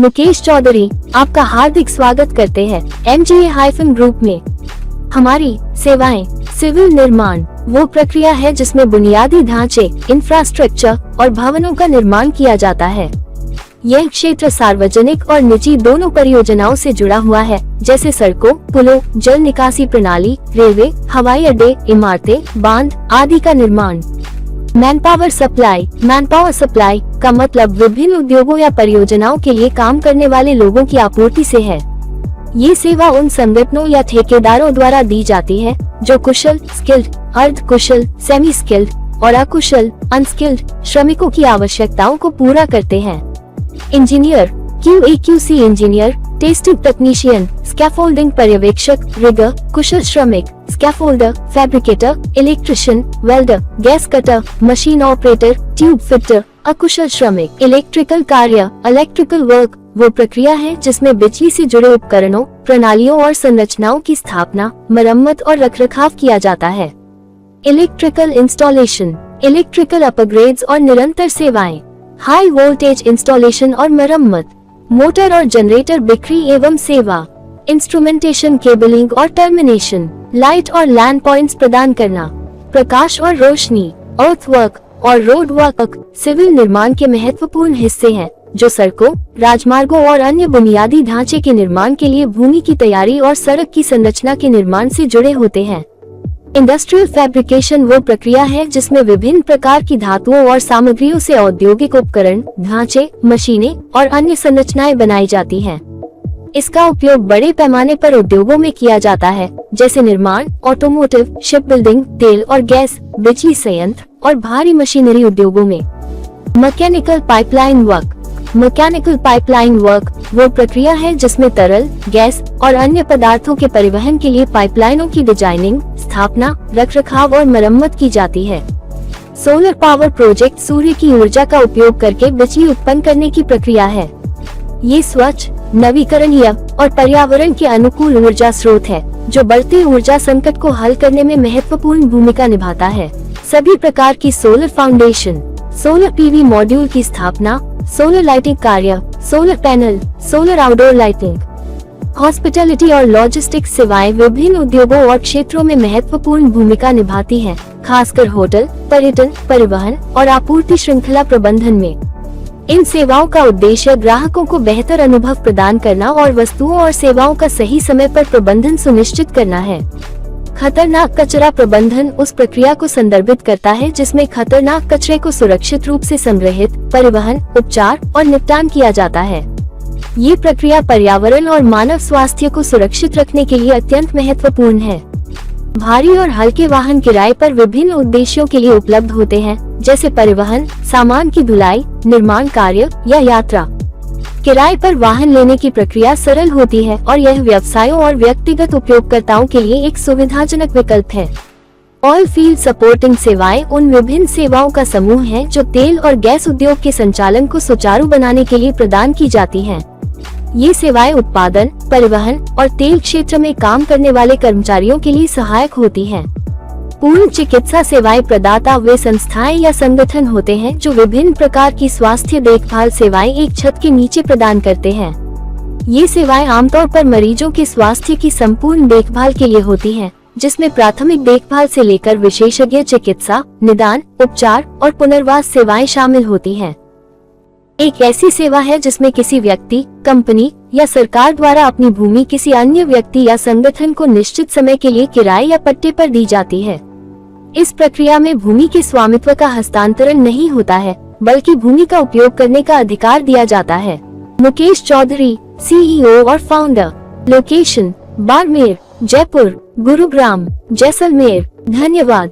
मुकेश चौधरी आपका हार्दिक स्वागत करते हैं MGA- ग्रुप में। हमारी सेवाएं सिविल निर्माण वो प्रक्रिया है जिसमें बुनियादी ढांचे, इंफ्रास्ट्रक्चर और भवनों का निर्माण किया जाता है। यह क्षेत्र सार्वजनिक और निजी दोनों परियोजनाओं से जुड़ा हुआ है, जैसे सड़कों, पुलों, जल निकासी प्रणाली, रेलवे, हवाई अड्डे, इमारतें, बांध आदि का निर्माण। मैनपावर सप्लाई का मतलब विभिन्न उद्योगों या परियोजनाओं के लिए काम करने वाले लोगों की आपूर्ति से है। ये सेवा उन संगठनों या ठेकेदारों द्वारा दी जाती है जो कुशल, स्किल्ड, अर्ध कुशल, सेमी स्किल्ड और अकुशल, अनस्किल्ड श्रमिकों की आवश्यकताओं को पूरा करते हैं। Engineer, QA/QC engineer, testing technician, scaffolding पर्यवेक्षक, रिगर, कुशल श्रमिक, scaffolder, fabricator, electrician, welder, gas cutter, machine operator, tube fitter, अकुशल श्रमिक। इलेक्ट्रिकल कार्य, इलेक्ट्रिकल वर्क वो प्रक्रिया है जिसमें बिजली से जुड़े उपकरणों, प्रणालियों और संरचनाओं की स्थापना, मरम्मत और रखरखाव किया जाता है। इलेक्ट्रिकल इंस्टॉलेशन, इलेक्ट्रिकल अपग्रेड्स और निरंतर सेवाएं, हाई वोल्टेज इंस्टॉलेशन और मरम्मत, मोटर और जनरेटर बिक्री एवं सेवा, इंस्ट्रूमेंटेशन, केबलिंग और टर्मिनेशन, लाइट और लैंड पॉइंट्स प्रदान करना, प्रकाश और रोशनी, अर्थवर्क और रोड वर्क सिविल निर्माण के महत्वपूर्ण हिस्से हैं जो सड़कों, राजमार्गों और अन्य बुनियादी ढांचे के निर्माण के लिए भूमि की तैयारी और सड़क की संरचना के निर्माण से जुड़े होते हैं। इंडस्ट्रियल फैब्रिकेशन वो प्रक्रिया है जिसमें विभिन्न प्रकार की धातुओं और सामग्रियों से औद्योगिक उपकरण, ढांचे, मशीनें और अन्य संरचनाएं बनाई जाती हैं। इसका उपयोग बड़े पैमाने पर उद्योगों में किया जाता है, जैसे निर्माण, ऑटोमोटिव, शिपबिल्डिंग, तेल और गैस, बिजली संयंत्र और भारी मशीनरी उद्योगों में। मैकेनिकल पाइपलाइन वर्क वो प्रक्रिया है जिसमें तरल, गैस और अन्य पदार्थों के परिवहन के लिए पाइपलाइनों की डिजाइनिंग, स्थापना, रखरखाव और मरम्मत की जाती है। सोलर पावर प्रोजेक्ट सूर्य की ऊर्जा का उपयोग करके बिजली उत्पन्न करने की प्रक्रिया है। ये स्वच्छ, नवीकरणीय और पर्यावरण के अनुकूल ऊर्जा स्रोत है जो बढ़ते ऊर्जा संकट को हल करने में महत्वपूर्ण भूमिका निभाता है। सभी प्रकार की solar foundation, solar PV module की स्थापना, सोलर लाइटिंग कार्य, solar panel, solar outdoor lighting, hospitality और लॉजिस्टिक्स सेवाएं विभिन्न उद्योगों और क्षेत्रों में महत्वपूर्ण भूमिका निभाती हैं, खासकर होटल, पर्यटन, परिवहन और आपूर्ति श्रृंखला प्रबंधन में। इन सेवाओं का उद्देश्य ग्राहकों को बेहतर अनुभव प्रदान करना और वस्तुओं और सेवाओं का सही समय पर प्रबंधन सुनिश्चित करना है। खतरनाक कचरा प्रबंधन उस प्रक्रिया को संदर्भित करता है जिसमें खतरनाक कचरे को सुरक्षित रूप से संग्रहित, परिवहन, उपचार और निपटान किया जाता है। ये प्रक्रिया पर्यावरण और मानव स्वास्थ्य को सुरक्षित रखने के लिए अत्यंत महत्वपूर्ण है। भारी और हल्के वाहन किराए पर विभिन्न उद्देश्यों के लिए उपलब्ध होते हैं, जैसे परिवहन, सामान की ढुलाई, निर्माण कार्य या यात्रा। किराए पर वाहन लेने की प्रक्रिया सरल होती है और यह व्यवसायों और व्यक्तिगत उपयोगकर्ताओं के लिए एक सुविधाजनक विकल्प है। ऑयल फील्ड सपोर्टिंग सेवाएं उन विभिन्न सेवाओं का समूह है जो तेल और गैस उद्योग के संचालन को सुचारू बनाने के लिए प्रदान की जाती हैं। ये सेवाएं उत्पादन, परिवहन और तेल क्षेत्र में काम करने वाले कर्मचारियों के लिए सहायक होती हैं। पूर्ण चिकित्सा सेवाएं प्रदाता वे संस्थाएं या संगठन होते हैं जो विभिन्न प्रकार की स्वास्थ्य देखभाल सेवाएं एक छत के नीचे प्रदान करते हैं। ये सेवाएं आमतौर पर मरीजों के स्वास्थ्य की संपूर्ण देखभाल के लिए होती हैं, जिसमें प्राथमिक देखभाल से लेकर विशेषज्ञ चिकित्सा, निदान, उपचार और पुनर्वास सेवाएं शामिल होती हैं। एक ऐसी सेवा है जिसमें किसी व्यक्ति, कंपनी या सरकार द्वारा अपनी भूमि किसी अन्य व्यक्ति या संगठन को निश्चित समय के लिए किराए या पट्टे पर दी जाती है। इस प्रक्रिया में भूमि के स्वामित्व का हस्तांतरण नहीं होता है, बल्कि भूमि का उपयोग करने का अधिकार दिया जाता है। मुकेश चौधरी, CEO और फाउंडर। लोकेशन: बाड़मेर, जयपुर, गुरुग्राम, जैसलमेर। धन्यवाद।